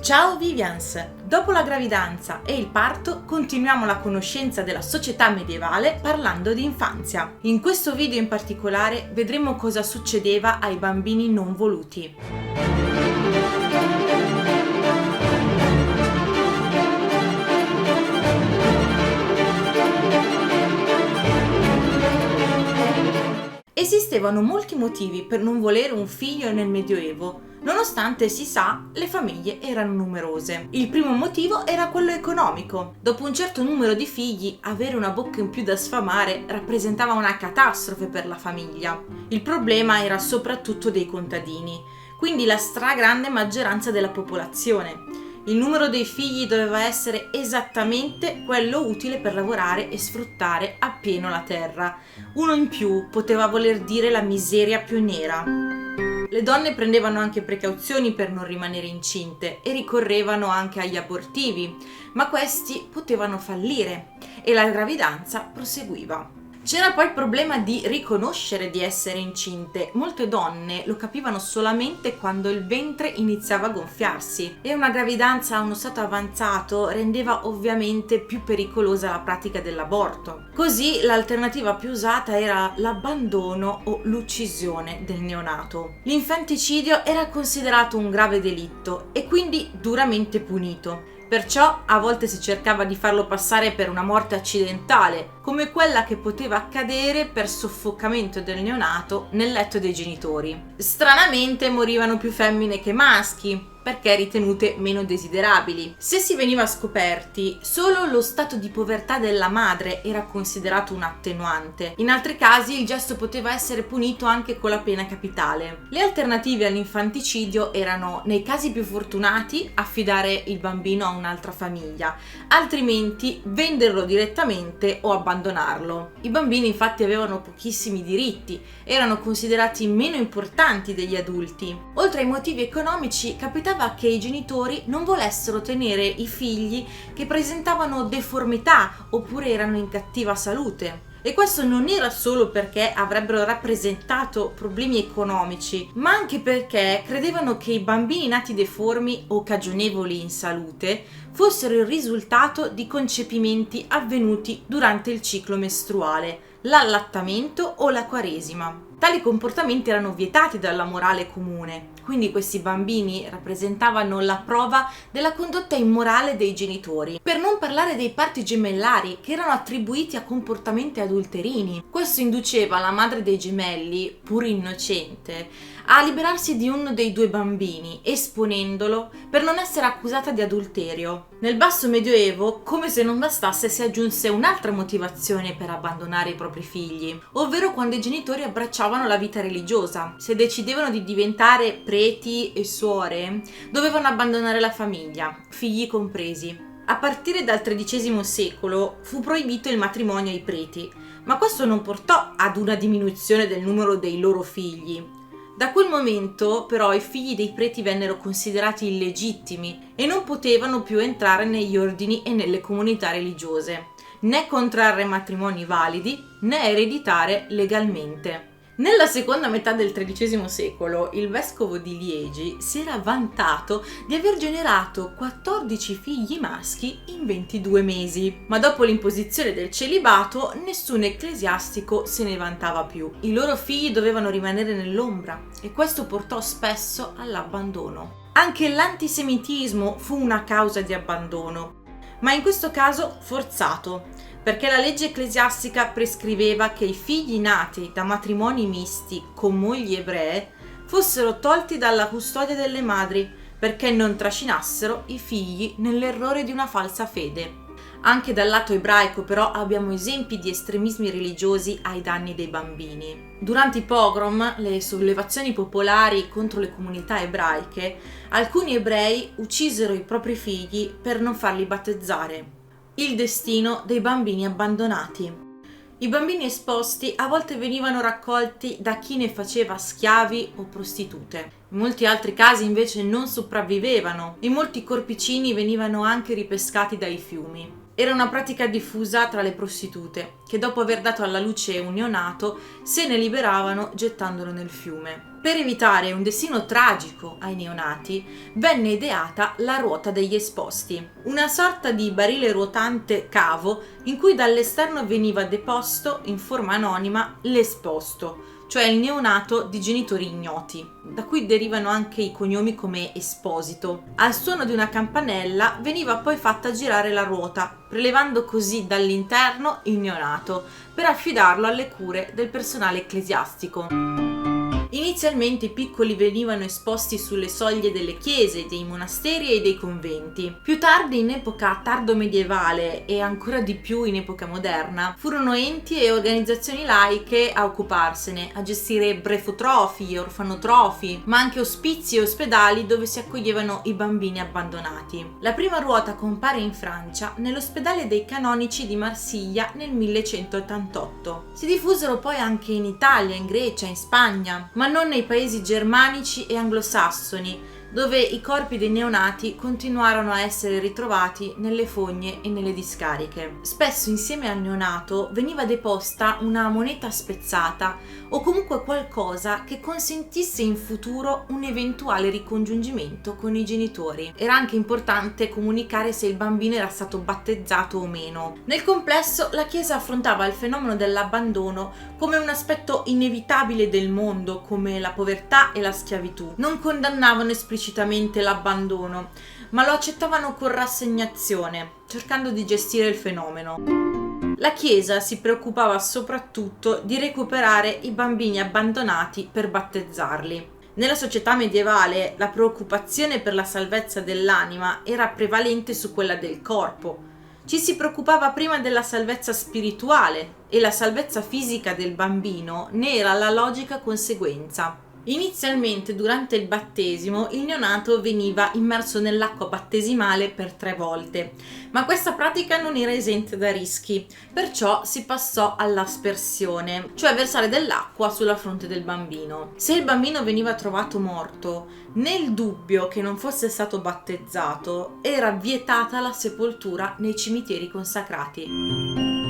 Ciao Vivians! Dopo la gravidanza e il parto continuiamo la conoscenza della società medievale parlando di infanzia. In questo video in particolare vedremo cosa succedeva ai bambini non voluti. Esistevano molti motivi per non volere un figlio nel Medioevo, nonostante si sa le famiglie erano numerose. Il primo motivo era quello economico. Dopo un certo numero di figli, avere una bocca in più da sfamare rappresentava una catastrofe per la famiglia. Il problema era soprattutto dei contadini, quindi la stragrande maggioranza della popolazione. Il numero dei figli doveva essere esattamente quello utile per lavorare e sfruttare appieno la terra. Uno in più poteva voler dire la miseria più nera. Le donne prendevano anche precauzioni per non rimanere incinte e ricorrevano anche agli abortivi, ma questi potevano fallire e la gravidanza proseguiva. C'era poi il problema di riconoscere di essere incinte. Molte donne lo capivano solamente quando il ventre iniziava a gonfiarsi e una gravidanza a uno stato avanzato rendeva ovviamente più pericolosa la pratica dell'aborto. Così l'alternativa più usata era l'abbandono o l'uccisione del neonato. L'infanticidio era considerato un grave delitto e quindi duramente punito. Perciò a volte si cercava di farlo passare per una morte accidentale, come quella che poteva accadere per soffocamento del neonato nel letto dei genitori. Stranamente morivano più femmine che maschi, perché ritenute meno desiderabili. Se si veniva scoperti, solo lo stato di povertà della madre era considerato un attenuante. In altri casi il gesto poteva essere punito anche con la pena capitale. Le alternative all'infanticidio erano, nei casi più fortunati, affidare il bambino a un'altra famiglia, altrimenti venderlo direttamente o abbandonarlo. I bambini infatti avevano pochissimi diritti, erano considerati meno importanti degli adulti. Oltre ai motivi economici, capitava che i genitori non volessero tenere i figli che presentavano deformità oppure erano in cattiva salute. E questo non era solo perché avrebbero rappresentato problemi economici, ma anche perché credevano che i bambini nati deformi o cagionevoli in salute fossero il risultato di concepimenti avvenuti durante il ciclo mestruale, l'allattamento o la quaresima. Tali comportamenti erano vietati dalla morale comune, quindi questi bambini rappresentavano la prova della condotta immorale dei genitori. Per non parlare dei parti gemellari, che erano attribuiti a comportamenti adulterini. Questo induceva la madre dei gemelli, pur innocente, a liberarsi di uno dei due bambini, esponendolo per non essere accusata di adulterio. Nel basso medioevo, come se non bastasse, si aggiunse un'altra motivazione per abbandonare i propri figli, ovvero quando i genitori abbracciavano la vita religiosa. Se decidevano di diventare preti e suore, dovevano abbandonare la famiglia, figli compresi. A partire dal XIII secolo fu proibito il matrimonio ai preti, ma questo non portò ad una diminuzione del numero dei loro figli. Da quel momento, però, i figli dei preti vennero considerati illegittimi e non potevano più entrare negli ordini e nelle comunità religiose, né contrarre matrimoni validi, né ereditare legalmente. Nella seconda metà del XIII secolo, il vescovo di Liegi si era vantato di aver generato 14 figli maschi in 22 mesi. Ma dopo l'imposizione del celibato, nessun ecclesiastico se ne vantava più. I loro figli dovevano rimanere nell'ombra e questo portò spesso all'abbandono. Anche l'antisemitismo fu una causa di abbandono, ma in questo caso forzato, perché la legge ecclesiastica prescriveva che i figli nati da matrimoni misti con mogli ebree fossero tolti dalla custodia delle madri perché non trascinassero i figli nell'errore di una falsa fede. Anche dal lato ebraico però abbiamo esempi di estremismi religiosi ai danni dei bambini. Durante i pogrom, le sollevazioni popolari contro le comunità ebraiche, alcuni ebrei uccisero i propri figli per non farli battezzare. Il destino dei bambini abbandonati. I bambini esposti a volte venivano raccolti da chi ne faceva schiavi o prostitute. In molti altri casi invece non sopravvivevano e molti corpicini venivano anche ripescati dai fiumi. Era una pratica diffusa tra le prostitute, che dopo aver dato alla luce un neonato se ne liberavano gettandolo nel fiume. Per evitare un destino tragico ai neonati, venne ideata la ruota degli esposti, una sorta di barile ruotante cavo in cui dall'esterno veniva deposto in forma anonima l'esposto, cioè il neonato di genitori ignoti, da cui derivano anche i cognomi come Esposito. Al suono di una campanella veniva poi fatta girare la ruota, prelevando così dall'interno il neonato per affidarlo alle cure del personale ecclesiastico. Inizialmente i piccoli venivano esposti sulle soglie delle chiese, dei monasteri e dei conventi. Più tardi, in epoca tardo-medievale e ancora di più in epoca moderna, furono enti e organizzazioni laiche a occuparsene, a gestire brefotrofi e orfanotrofi, ma anche ospizi e ospedali dove si accoglievano i bambini abbandonati. La prima ruota compare in Francia, nell'ospedale dei Canonici di Marsiglia nel 1188. Si diffusero poi anche in Italia, in Grecia, in Spagna, ma non nei paesi germanici e anglosassoni, dove i corpi dei neonati continuarono a essere ritrovati nelle fogne e nelle discariche. Spesso insieme al neonato veniva deposta una moneta spezzata o comunque qualcosa che consentisse in futuro un eventuale ricongiungimento con i genitori. Era anche importante comunicare se il bambino era stato battezzato o meno. Nel complesso, la Chiesa affrontava il fenomeno dell'abbandono come un aspetto inevitabile del mondo, come la povertà e la schiavitù. Non condannavano esplicitamente l'abbandono, ma lo accettavano con rassegnazione, cercando di gestire il fenomeno. La Chiesa si preoccupava soprattutto di recuperare i bambini abbandonati per battezzarli. Nella società medievale la preoccupazione per la salvezza dell'anima era prevalente su quella del corpo. Ci si preoccupava prima della salvezza spirituale e la salvezza fisica del bambino ne era la logica conseguenza. Inizialmente, durante il battesimo, il neonato veniva immerso nell'acqua battesimale per 3 volte, ma questa pratica non era esente da rischi, perciò si passò all'aspersione, cioè versare dell'acqua sulla fronte del bambino. Se il bambino veniva trovato morto, nel dubbio che non fosse stato battezzato, era vietata la sepoltura nei cimiteri consacrati.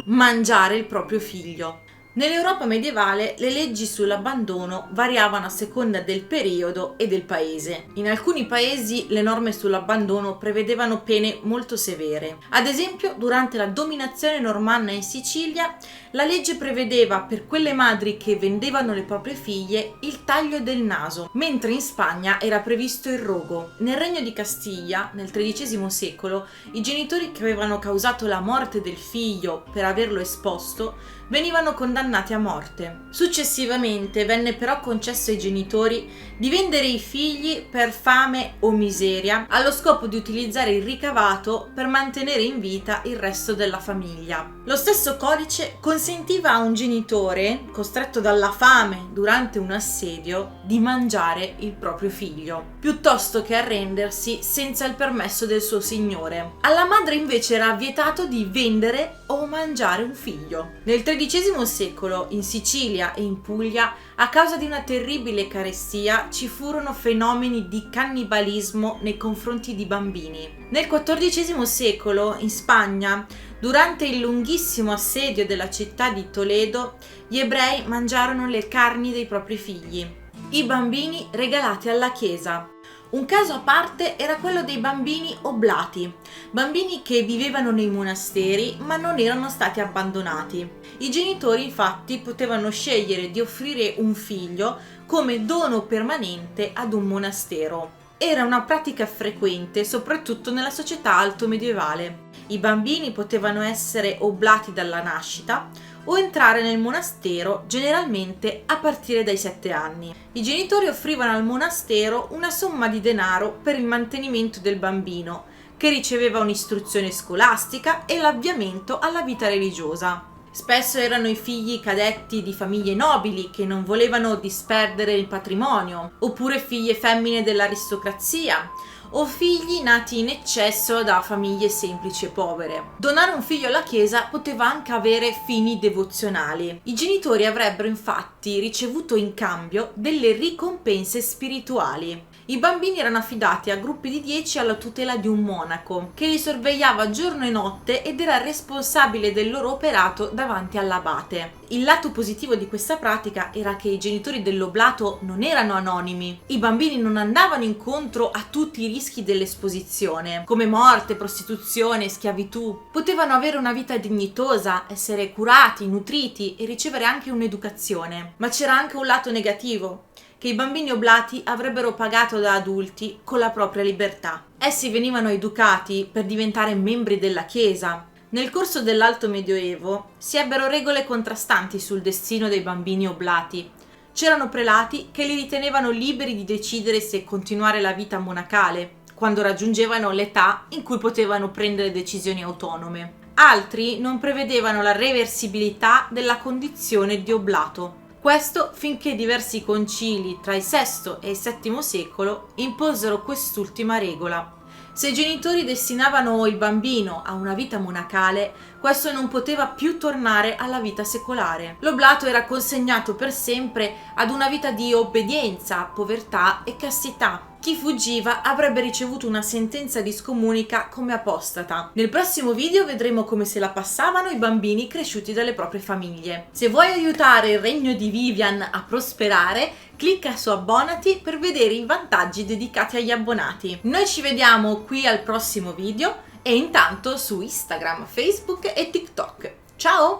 Mangiare il proprio figlio. Nell'Europa medievale le leggi sull'abbandono variavano a seconda del periodo e del paese. In alcuni paesi le norme sull'abbandono prevedevano pene molto severe. Ad esempio, durante la dominazione normanna in Sicilia, la legge prevedeva per quelle madri che vendevano le proprie figlie il taglio del naso, mentre in Spagna era previsto il rogo. Nel Regno di Castiglia, nel XIII secolo, i genitori che avevano causato la morte del figlio per averlo esposto venivano condannati a morte. Successivamente venne però concesso ai genitori di vendere i figli per fame o miseria, allo scopo di utilizzare il ricavato per mantenere in vita il resto della famiglia. Lo stesso codice consentiva a un genitore, costretto dalla fame durante un assedio, di mangiare il proprio figlio, piuttosto che arrendersi senza il permesso del suo signore. Alla madre invece era vietato di vendere o mangiare un figlio. Nel XIII secolo, in Sicilia e in Puglia, a causa di una terribile carestia, ci furono fenomeni di cannibalismo nei confronti di bambini. Nel XIV secolo, in Spagna, durante il lunghissimo assedio della città di Toledo, gli ebrei mangiarono le carni dei propri figli, i bambini regalati alla Chiesa. Un caso a parte era quello dei bambini oblati, bambini che vivevano nei monasteri ma non erano stati abbandonati. I genitori infatti potevano scegliere di offrire un figlio come dono permanente ad un monastero. Era una pratica frequente soprattutto nella società alto medievale. I bambini potevano essere oblati dalla nascita o entrare nel monastero generalmente a partire dai 7 anni. I genitori offrivano al monastero una somma di denaro per il mantenimento del bambino, che riceveva un'istruzione scolastica e l'avviamento alla vita religiosa. Spesso erano i figli cadetti di famiglie nobili che non volevano disperdere il patrimonio, oppure figlie femmine dell'aristocrazia, o figli nati in eccesso da famiglie semplici e povere. Donare un figlio alla Chiesa poteva anche avere fini devozionali. I genitori avrebbero infatti ricevuto in cambio delle ricompense spirituali. I bambini erano affidati a gruppi di 10 alla tutela di un monaco che li sorvegliava giorno e notte ed era responsabile del loro operato davanti all'abate. Il lato positivo di questa pratica era che i genitori dell'oblato non erano anonimi. I bambini non andavano incontro a tutti i rischi dell'esposizione, come morte, prostituzione, schiavitù. Potevano avere una vita dignitosa, essere curati, nutriti e ricevere anche un'educazione. Ma c'era anche un lato negativo, che i bambini oblati avrebbero pagato da adulti con la propria libertà. Essi venivano educati per diventare membri della Chiesa. Nel corso dell'Alto Medioevo si ebbero regole contrastanti sul destino dei bambini oblati. C'erano prelati che li ritenevano liberi di decidere se continuare la vita monacale, quando raggiungevano l'età in cui potevano prendere decisioni autonome. Altri non prevedevano la reversibilità della condizione di oblato. Questo finché diversi concili tra il VI e il VII secolo imposero quest'ultima regola. Se i genitori destinavano il bambino a una vita monacale, questo non poteva più tornare alla vita secolare. L'oblato era consegnato per sempre ad una vita di obbedienza, povertà e castità. Chi fuggiva avrebbe ricevuto una sentenza di scomunica come apostata. Nel prossimo video vedremo come se la passavano i bambini cresciuti dalle proprie famiglie. Se vuoi aiutare il regno di Vivian a prosperare, clicca su abbonati per vedere i vantaggi dedicati agli abbonati. Noi ci vediamo qui al prossimo video e intanto su Instagram, Facebook e TikTok. Ciao!